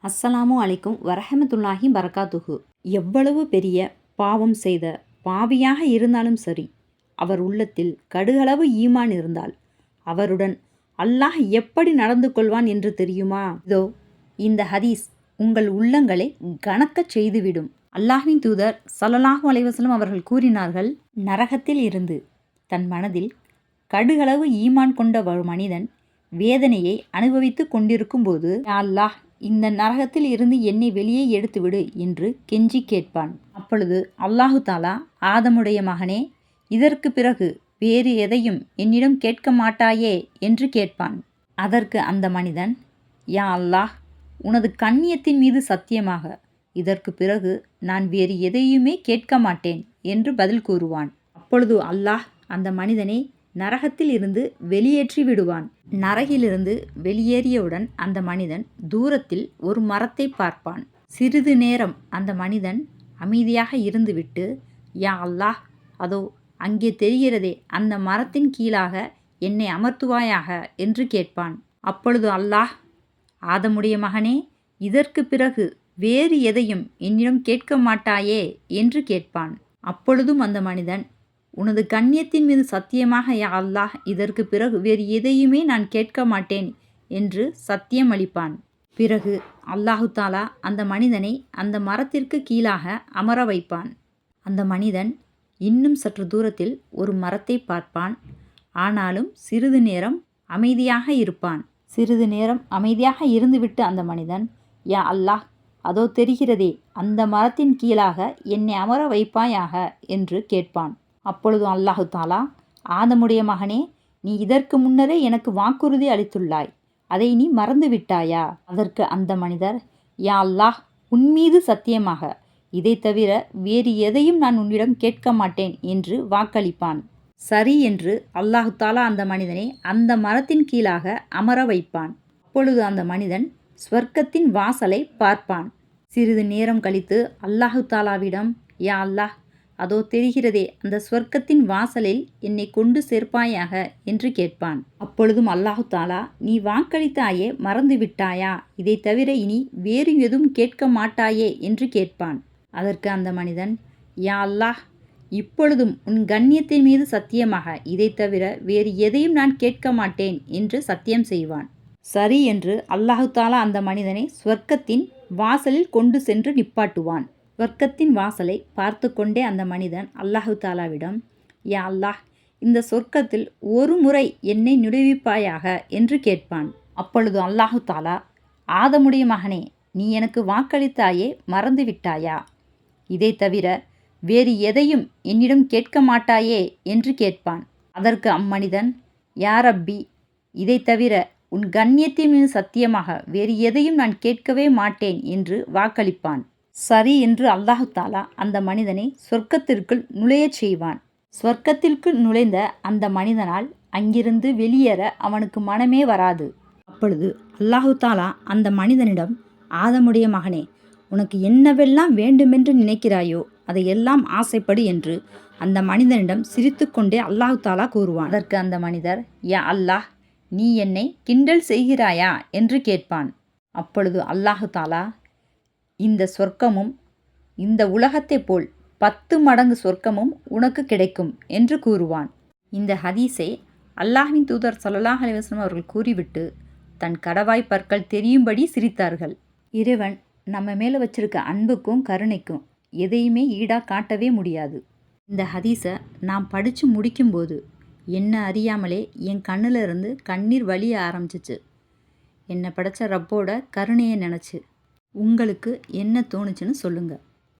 அஸ்ஸலாமு அலைக்கும் வரஹமத்துல்லாஹி பரகாத்துஹு. எவ்வளவு பெரிய பாவம் செய்த பாவியாக இருந்தாலும் சரி, அவர் உள்ளத்தில் கடுகளவு ஈமான் இருந்தால் அவருடன் அல்லாஹ் எப்படி நடந்து கொள்வான் என்று தெரியுமா? இதோ இந்த ஹதீஸ் உங்கள் உள்ளங்களை கனக்கச் செய்துவிடும். அல்லாஹ்வின் தூதர் ஸல்லல்லாஹு அலைஹி வஸல்லம் அவர்கள் கூறினார்கள், நரகத்தில் இருந்து தன் மனதில் கடுகளவு ஈமான் கொண்ட ஒரு மனிதன் வேதனையை அனுபவித்து கொண்டிருக்கும் போது, யா அல்லாஹ், இந்த நரகத்தில் இருந்து என்னை வெளியே எடுத்துவிடு என்று கெஞ்சி கேட்பான். அப்பொழுது அல்லாஹு தாலா, ஆதமுடைய மகனே, இதற்கு பிறகு வேறு எதையும் என்னிடம் கேட்க மாட்டாயே என்று கேட்பான். அதற்கு அந்த மனிதன், யா அல்லாஹ், உனது கண்ணியத்தின் மீது சத்தியமாக இதற்கு பிறகு நான் வேறு எதையுமே கேட்க மாட்டேன் என்று பதில் கூறுவான். அப்பொழுது அல்லாஹ் அந்த மனிதனை நரகத்தில் இருந்து வெளியேற்றி விடுவான். நரகிலிருந்து வெளியேறியவுடன் அந்த மனிதன் தூரத்தில் ஒரு மரத்தை பார்ப்பான். சிறிது நேரம் அந்த மனிதன் அமைதியாக இருந்துவிட்டு, யா அல்லாஹ், அதோ அங்கே தெரிகிறதே, அந்த மரத்தின் கீழாக என்னை அமர்த்துவாயாக என்று கேட்பான். அப்பொழுது அல்லாஹ், ஆதமுடைய மகனே, இதற்கு பிறகு வேறு எதையும் என்னிடம் கேட்க மாட்டாயே என்று கேட்பான். அப்பொழுதும் அந்த மனிதன், உனது கண்ணியத்தின் மீது சத்தியமாக யா அல்லாஹ், இதற்கு பிறகு வேறு எதையுமே நான் கேட்க மாட்டேன் என்று சத்தியம் அளிப்பான். பிறகு அல்லாஹு தாலா அந்த மனிதனை அந்த மரத்திற்கு கீழாக அமர வைப்பான். அந்த மனிதன் இன்னும் சற்று தூரத்தில் ஒரு மரத்தை பார்ப்பான். ஆனாலும் சிறிது நேரம் அமைதியாக இருப்பான். சிறிது நேரம் அமைதியாக இருந்துவிட்டு அந்த மனிதன், யா அல்லாஹ், அதோ தெரிகிறதே, அந்த மரத்தின் கீழாக என்னை அமர வைப்பாயாக என்று கேட்பான். அப்பொழுது அல்லாஹு தாலா, ஆதமுடைய மகனே, நீ இதற்கு முன்னரே எனக்கு வாக்குறுதி அளித்துள்ளாய், அதை நீ மறந்து விட்டாயா? அதற்கு அந்த மனிதர், யா அல்லாஹ், உன்மீது சத்தியமாக இதை தவிர வேறு எதையும் நான் உன்னிடம் கேட்க மாட்டேன் என்று வாக்களிப்பான். சரி என்று அல்லாஹு தாலா அந்த மனிதனை அந்த மரத்தின் கீழாக அமர வைப்பான். அப்பொழுது அந்த மனிதன் ஸ்வர்க்கத்தின் வாசலை பார்ப்பான். சிறிது நேரம் கழித்து அல்லாஹு தாலாவிடம், யா அல்லாஹ், அதோ தெரிகிறதே, அந்த ஸ்வர்க்கத்தின் வாசலில் என்னை கொண்டு சேர்ப்பாயாக என்று கேட்பான். அப்பொழுதும் அல்லாஹு தாலா, நீ வாக்களித்தாயே, மறந்து விட்டாயா? இதை தவிர இனி வேறு எதுவும் கேட்க மாட்டாயே என்று கேட்பான். அதற்கு அந்த மனிதன், யா அல்லாஹ், இப்பொழுதும் உன் கண்ணியத்தின் மீது சத்தியமாக இதை தவிர வேறு எதையும் நான் கேட்க மாட்டேன் என்று சத்தியம் செய்வான். சரி என்று அல்லாஹு தாலா அந்த மனிதனை ஸ்வர்க்கத்தின் வாசலில் கொண்டு சென்று நிப்பாட்டுவான். சொர்க்கத்தின் வாசலை பார்த்து கொண்டே அந்த மனிதன் அல்லாஹு தாலாவிடம், யா அல்லாஹ், இந்த சொர்க்கத்தில் ஒரு முறை என்னை நுழைவிப்பாயாக என்று கேட்பான். அப்பொழுது அல்லாஹு தாலா, ஆதமுடைய மகனே, நீ எனக்கு வாக்களித்தாயே, மறந்து விட்டாயா? இதை தவிர வேறு எதையும் என்னிடம் கேட்க மாட்டாயே என்று கேட்பான். அதற்கு அம்மனிதன், யா ரப்பி, இதை தவிர உன் கண்ணியத்தின் மீது சத்தியமாக வேறு எதையும் நான் கேட்கவே மாட்டேன் என்று வாக்களிப்பான். சரி என்று அல்லாஹு தாலா அந்த மனிதனை சொர்க்கத்திற்குள் நுழையச் செய்வான். சொர்க்கத்திற்குள் நுழைந்த அந்த மனிதனால் அங்கிருந்து வெளியேற அவனுக்கு மனமே வராது. அப்பொழுது அல்லாஹு தாலா அந்த மனிதனிடம், ஆதமுடைய மகனே, உனக்கு என்னவெல்லாம் வேண்டுமென்று நினைக்கிறாயோ அதையெல்லாம் ஆசைப்படு என்று அந்த மனிதனிடம் சிரித்து கொண்டே அல்லாஹு தாலா கூறுவான். அதற்கு அந்த மனிதர், யா அல்லாஹ், நீ என்னை கிண்டல் செய்கிறாயா என்று கேட்பான். அப்பொழுது அல்லாஹு தாலா, இந்த சொர்க்கமும் இந்த உலகத்தைப் போல் 10 மடங்கு சொர்க்கமும் உனக்கு கிடைக்கும் என்று கூறுவான். இந்த ஹதீஸை அல்லாஹ்வின் தூதர் ஸல்லல்லாஹு அலைஹி வஸல்லம் அவர்கள் கூறிவிட்டு தன் கடவாய் பற்கள் தெரியும்படி சிரித்தார்கள். இறைவன் நம்ம மேலே வச்சிருக்க அன்புக்கும் கருணைக்கும் எதையுமே ஈடாக காட்டவே முடியாது. இந்த ஹதீஸை நான் படித்து முடிக்கும்போது என்ன அறியாமலே என் கண்ணில் இருந்து கண்ணீர் வலிய ஆரம்பிச்சிச்சு. என்னை படைச்ச ரப்போட கருணையை நினச்சி. உங்களுக்கு என்ன தோணுச்சுன்னு சொல்லுங்கள்.